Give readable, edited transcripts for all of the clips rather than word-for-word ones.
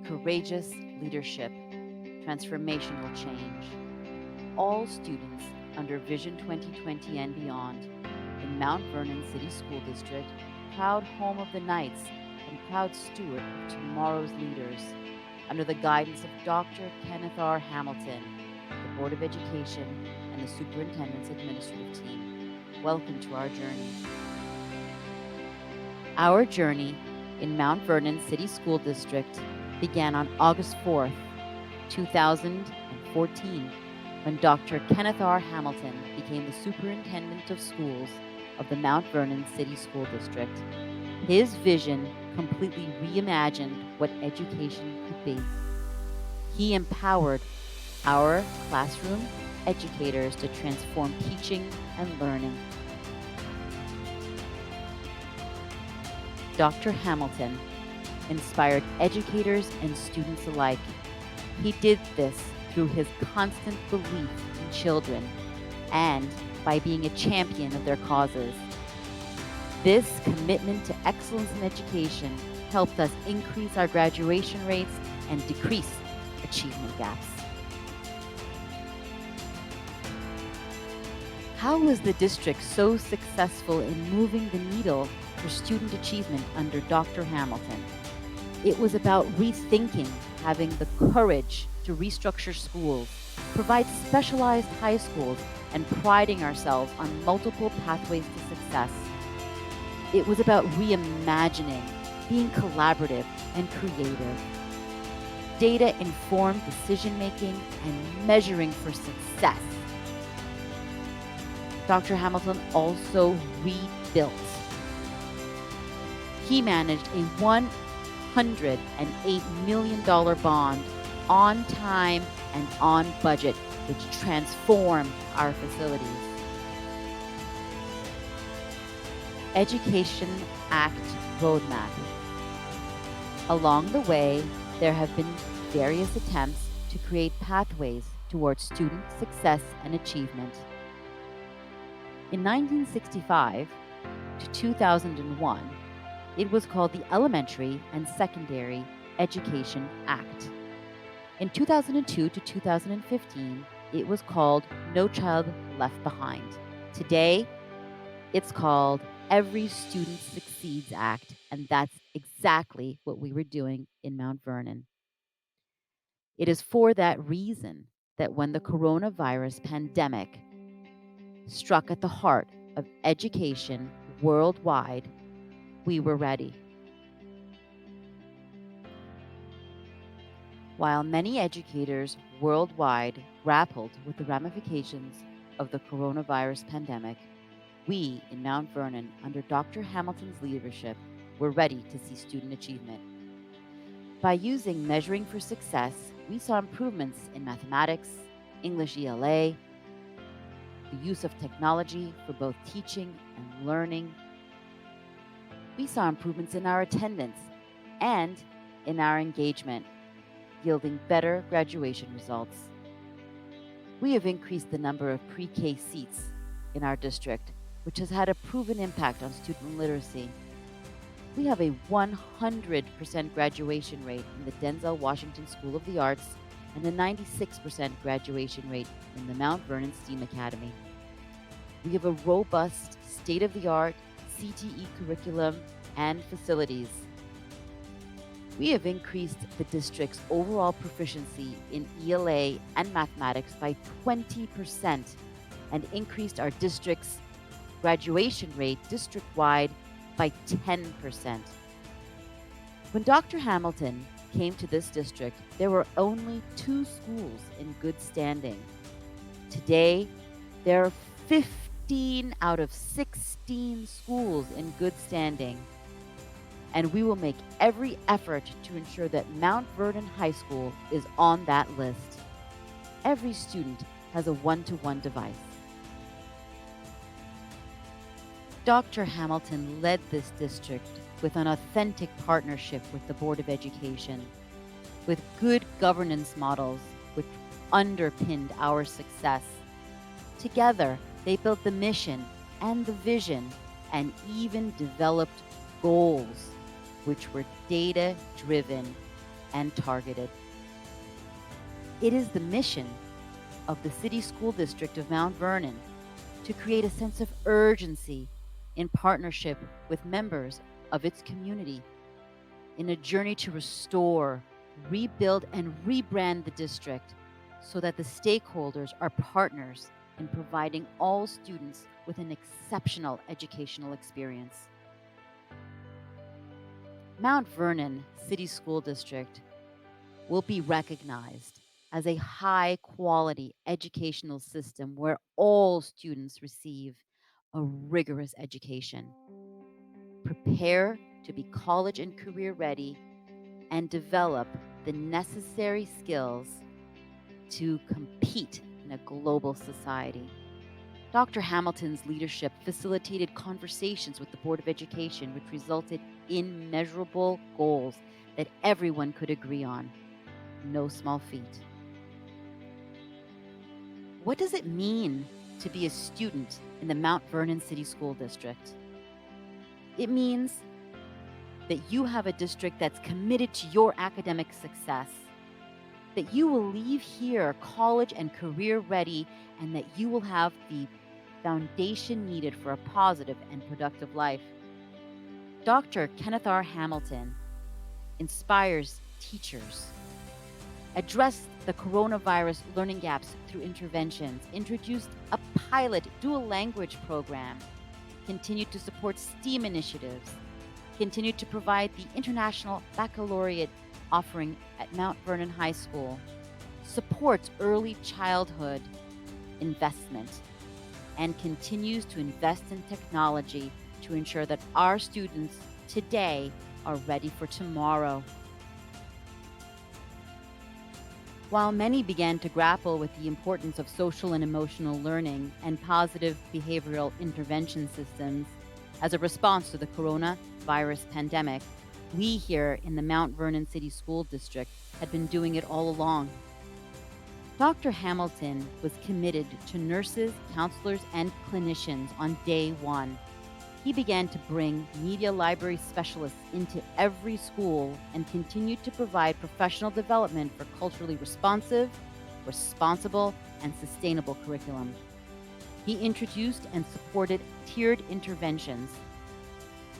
courageous leadership, transformational change. All students under Vision 2020 and beyond in Mount Vernon City School District, proud home of the Knights and proud steward of tomorrow's leaders, under the guidance of Dr. Kenneth R. Hamilton, the Board of Education, and the Superintendent's Administrative Team. Welcome to our journey. Our journey in Mount Vernon City School District began on August 4th, 2014, when Dr. Kenneth R. Hamilton became the Superintendent of Schools of the Mount Vernon City School District. His vision completely reimagined what education could be. He empowered our classroom educators to transform teaching and learning. Dr. Hamilton inspired educators and students alike. He did this through his constant belief in children and by being a champion of their causes. This commitment to excellence in education helped us increase our graduation rates and decrease achievement gaps. How was the district so successful in moving the needle for student achievement under Dr. Hamilton? It was about rethinking, having the courage to restructure schools, provide specialized high schools, and priding ourselves on multiple pathways to success. It was about reimagining, being collaborative and creative, data-informed decision-making, and measuring for success. Dr. Hamilton also rebuilt. He managed a $108 million bond on time and on budget, which transformed our facilities. Education Act Roadmap. Along the way, there have been various attempts to create pathways towards student success and achievement. In 1965 to 2001, it was called the Elementary and Secondary Education Act. In 2002 to 2015, it was called No Child Left Behind. Today, it's called Every Student Succeeds Act, and that's exactly what we were doing in Mount Vernon. It is for that reason that when the coronavirus pandemic struck at the heart of education worldwide, we were ready. While many educators worldwide grappled with the ramifications of the coronavirus pandemic, we in Mount Vernon, under Dr. Hamilton's leadership, were ready to see student achievement. By using measuring for success, we saw improvements in mathematics, English ELA, the use of technology for both teaching and learning. We saw improvements in our attendance and in our engagement, yielding better graduation results. We have increased the number of pre-K seats in our district, which has had a proven impact on student literacy. We have a 100% graduation rate in the Denzel Washington School of the Arts and a 96% graduation rate in the Mount Vernon STEAM Academy. We have a robust, state-of-the-art CTE curriculum and facilities. We have increased the district's overall proficiency in ELA and mathematics by 20% and increased our district's graduation rate district-wide by 10%. When Dr. Hamilton came to this district, there were only 2 schools in good standing. Today, there are 15 out of 16 schools in good standing. And we will make every effort to ensure that Mount Vernon High School is on that list. Every student has a one-to-one device. Dr. Hamilton led this district with an authentic partnership with the Board of Education, with good governance models which underpinned our success. Together, they built the mission and the vision and even developed goals which were data-driven and targeted. It is the mission of the City School District of Mount Vernon to create a sense of urgency in partnership with members of its community in a journey to restore, rebuild, and rebrand the district so that the stakeholders are partners in providing all students with an exceptional educational experience. Mount Vernon City School District will be recognized as a high quality educational system where all students receive a rigorous education, prepare to be college and career ready, and develop the necessary skills to compete in a global society. Dr. Hamilton's leadership facilitated conversations with the Board of Education, which resulted in measurable goals that everyone could agree on. No small feat. What does it mean to be a student in the Mount Vernon City School District? It means that you have a district that's committed to your academic success, that you will leave here college and career ready, and that you will have the foundation needed for a positive and productive life. Dr. Kenneth R. Hamilton inspires teachers, addressed the coronavirus learning gaps through interventions, introduced a pilot dual language program, continued to support STEAM initiatives, continued to provide the International Baccalaureate offering at Mount Vernon High School, supports early childhood investment, and continues to invest in technology to ensure that our students today are ready for tomorrow. While many began to grapple with the importance of social and emotional learning and positive behavioral intervention systems as a response to the coronavirus pandemic, we here in the Mount Vernon City School District had been doing it all along. Dr. Hamilton was committed to nurses, counselors, and clinicians on day one. He began to bring media library specialists into every school and continued to provide professional development for culturally responsive, responsible, and sustainable curriculum. He introduced and supported tiered interventions,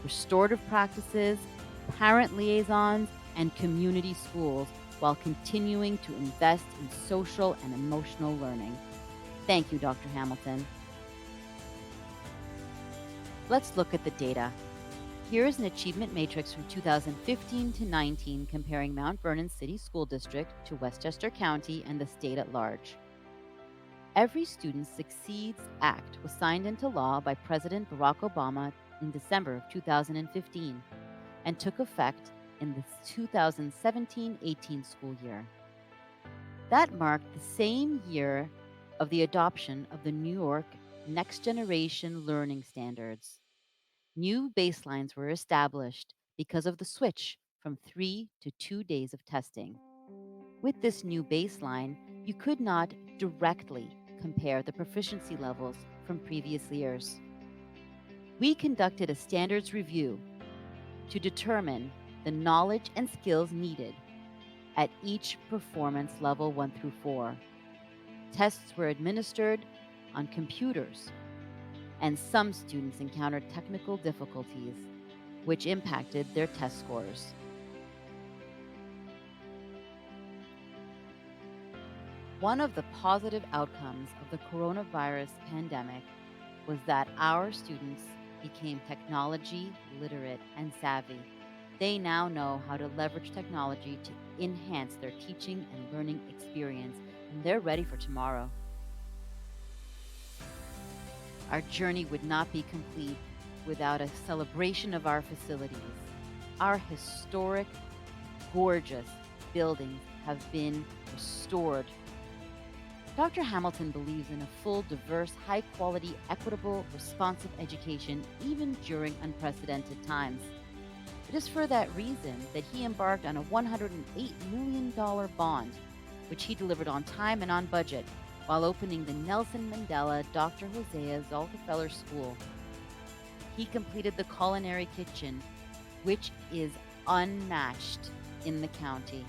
restorative practices, parent liaisons, and community schools while continuing to invest in social and emotional learning. Thank you, Dr. Hamilton. Let's look at the data. Here is an achievement matrix from 2015 to 19 comparing Mount Vernon City School District to Westchester County and the state at large. Every Student Succeeds Act was signed into law by President Barack Obama in December of 2015 and took effect in the 2017-18 school year. That marked the same year of the adoption of the New York Next Generation Learning Standards. New baselines were established because of the switch from 3 to 2 days of testing. With this new baseline, you could not directly compare the proficiency levels from previous years. We conducted a standards review to determine the knowledge and skills needed at each performance level 1 through 4. Tests were administered on computers, and some students encountered technical difficulties, which impacted their test scores. One of the positive outcomes of the coronavirus pandemic was that our students became technology literate and savvy. They now know how to leverage technology to enhance their teaching and learning experience, and they're ready for tomorrow. Our journey would not be complete without a celebration of our facilities. Our historic, gorgeous buildings have been restored. Dr. Hamilton believes in a full, diverse, high-quality, equitable, responsive education even during unprecedented times. It is for that reason that he embarked on a $108 million bond, which he delivered on time and on budget, while opening the Nelson Mandela Dr. Hosea Zolkefeller School. He completed the culinary kitchen, which is unmatched in the county.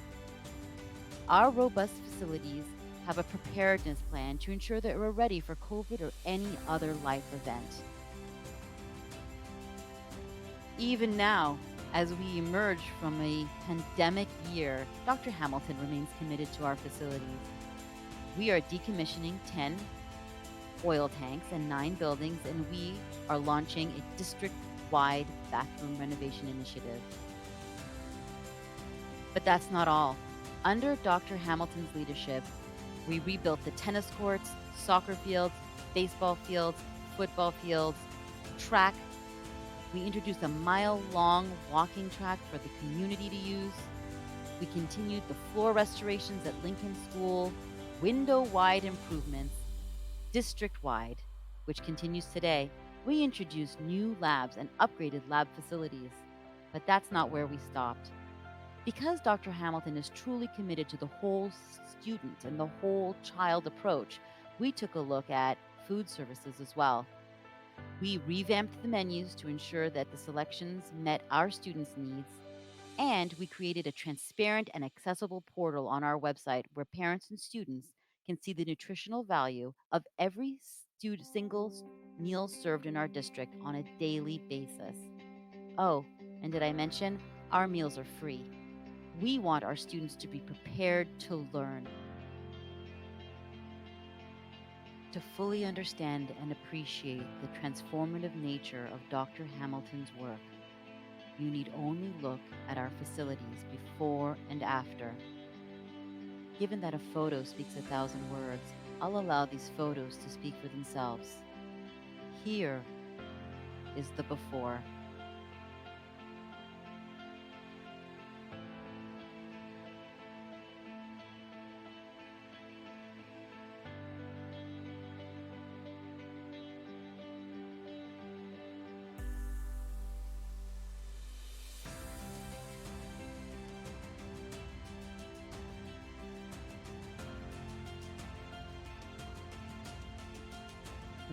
Our robust facilities have a preparedness plan to ensure that we're ready for COVID or any other life event. Even now, as we emerge from a pandemic year, Dr. Hamilton remains committed to our facilities. We are decommissioning 10 oil tanks and 9 buildings, and we are launching a district-wide bathroom renovation initiative. But that's not all. Under Dr. Hamilton's leadership, we rebuilt the tennis courts, soccer fields, baseball fields, football fields, track. We introduced a mile-long walking track for the community to use. We continued the floor restorations at Lincoln School, window-wide improvements, district-wide, which continues today. We introduced new labs and upgraded lab facilities. But that's not where we stopped. Because Dr. Hamilton is truly committed to the whole student and the whole child approach, we took a look at food services as well. We revamped the menus to ensure that the selections met our students' needs, and we created a transparent and accessible portal on our website where parents and students can see the nutritional value of every single meal served in our district on a daily basis. Oh, and did I mention our meals are free? We want our students to be prepared to learn. To fully understand and appreciate the transformative nature of Dr. Hamilton's work, you need only look at our facilities before and after. Given that a photo speaks 1,000 words, I'll allow these photos to speak for themselves. Here is the before.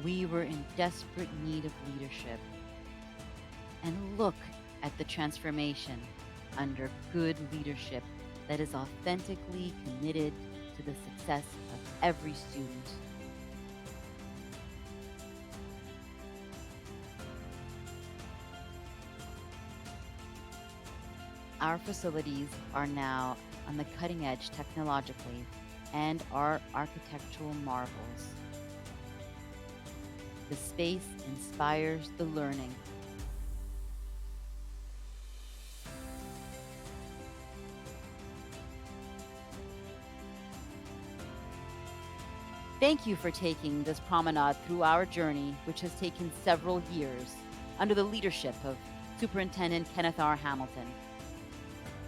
We were in desperate need of leadership. And look at the transformation under good leadership that is authentically committed to the success of every student. Our facilities are now on the cutting edge technologically and are architectural marvels. The space inspires the learning. Thank you for taking this promenade through our journey, which has taken several years, under the leadership of Superintendent Kenneth R. Hamilton.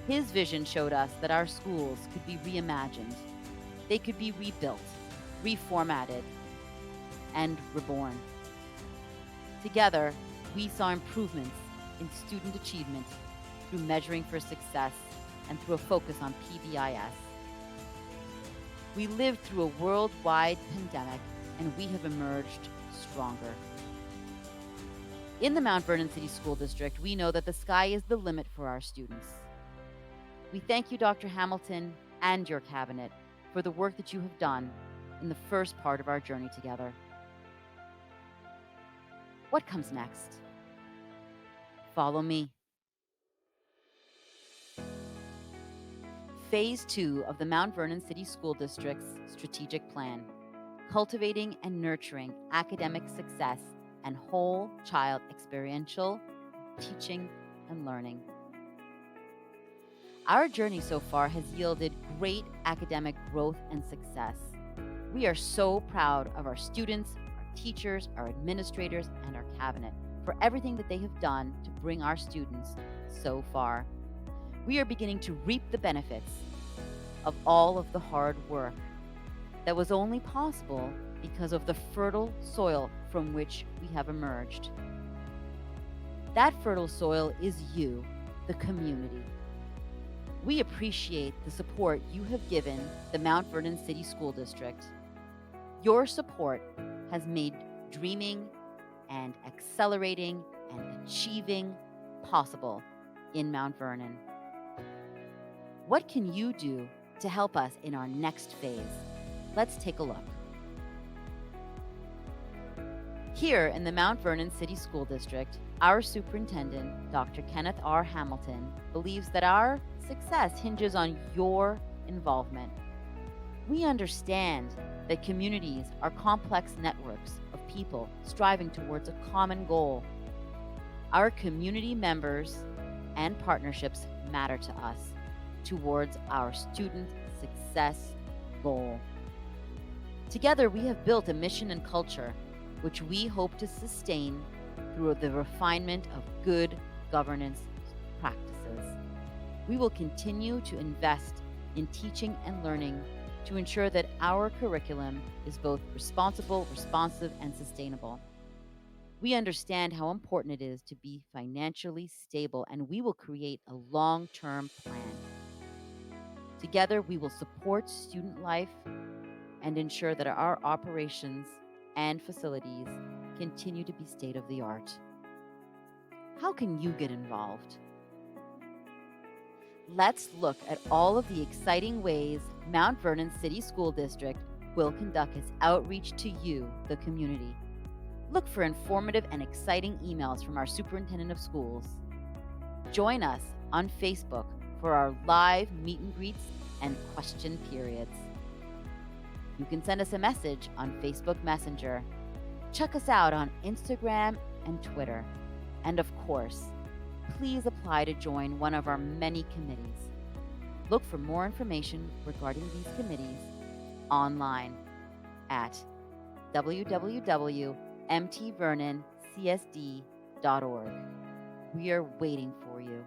His vision showed us that our schools could be reimagined. They could be rebuilt, reformatted, and reborn. Together, we saw improvements in student achievement through measuring for success and through a focus on PBIS. We lived through a worldwide pandemic, and we have emerged stronger. In the Mount Vernon City School District, we know that the sky is the limit for our students. We thank you, Dr. Hamilton, and your cabinet for the work that you have done in the first part of our journey together. What comes next? Follow me. Phase 2 of the Mount Vernon City School District's strategic plan, cultivating and nurturing academic success and whole child experiential teaching and learning. Our journey so far has yielded great academic growth and success. We are so proud of our students, our teachers, our administrators, and our cabinet for everything that they have done to bring our students so far. We are beginning to reap the benefits of all of the hard work that was only possible because of the fertile soil from which we have emerged. That fertile soil is you, the community. We appreciate the support you have given the Mount Vernon City School District. Your support has made dreaming and accelerating and achieving possible in Mount Vernon. What can you do to help us in our next phase? Let's take a look. Here in the Mount Vernon City School District, our superintendent, Dr. Kenneth R. Hamilton, believes that our success hinges on your involvement. We understand that communities are complex networks of people striving towards a common goal. Our community members and partnerships matter to us towards our student success goal. Together, we have built a mission and culture which we hope to sustain through the refinement of good governance practices. We will continue to invest in teaching and learning to ensure that our curriculum is both responsible, responsive, and sustainable. We understand how important it is to be financially stable, and we will create a long-term plan. Together, we will support student life and ensure that our operations and facilities continue to be state of the art. How can you get involved? Let's look at all of the exciting ways Mount Vernon City School District will conduct its outreach to you, the community. Look for informative and exciting emails from our Superintendent of Schools. Join us on Facebook for our live meet and greets and question periods. You can send us a message on Facebook Messenger. Check us out on Instagram and Twitter. And of course, please apply to join one of our many committees. Look for more information regarding these committees online at www.mtvernoncsd.org. We are waiting for you.